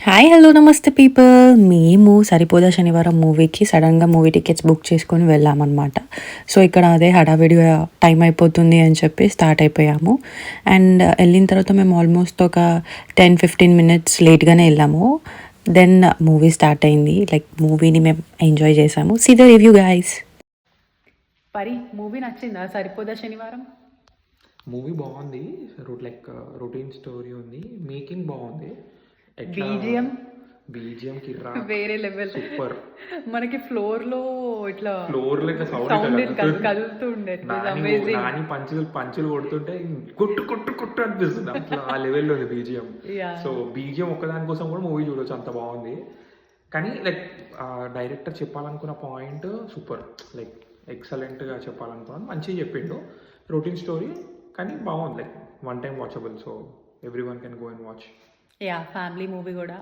Hi hello నమస్తే people. మేము సరిపోదా శనివారం మూవీకి సడన్గా మూవీ టికెట్స్ బుక్ చేసుకొని వెళ్ళామన్నమాట. సో ఇక్కడ అదే హడావిడిగా టైం అయిపోతుంది అని చెప్పి స్టార్ట్ అయిపోయాము. అండ్ వెళ్ళిన తర్వాత మేము ఆల్మోస్ట్ ఒక 10-15 మినిట్స్ లేట్గానే వెళ్ళాము. దెన్ మూవీ స్టార్ట్ అయింది. లైక్ మూవీని మేము ఎంజాయ్ చేసాము. See the review guys. పరి మూవీ నచ్చిందా సరిపోదా శనివారం? మూవీ బాగుంది. లైక్ రొటీన్ స్టోరీ ఉంది. మేకింగ్ బాగుంది. బీజిఎం బీజిఎం కిర్రా వేరే లెవెల్. సూపర్. మనకి ఫ్లోర్లో ఇట్లా ఫ్లోర్ లో ఇట్లా సౌండ్ సౌండ్ కదులుతూ ఉండే. నాని పంచులు కొడుతుంటే కొట్టు కొట్టు కొట్టు అనిపిస్తుంది అట్లా ఆ లెవెల్లో ఉంది బీజిఎం. సో బీజిఎం ఒక్కదాని కోసం కూడా మూవీ చూడొచ్చు, అంత బాగుంది. కానీ లైక్ డైరెక్టర్ చెప్పాలనుకున్న పాయింట్ సూపర్, లైక్ ఎక్సలెంట్గా చెప్పాలనుకున్నాను, మంచిగా చెప్పిండు. రొటీన్ స్టోరీ కానీ బాగుంది, like one time watchable. So every one can go and watch. Family movie కూడా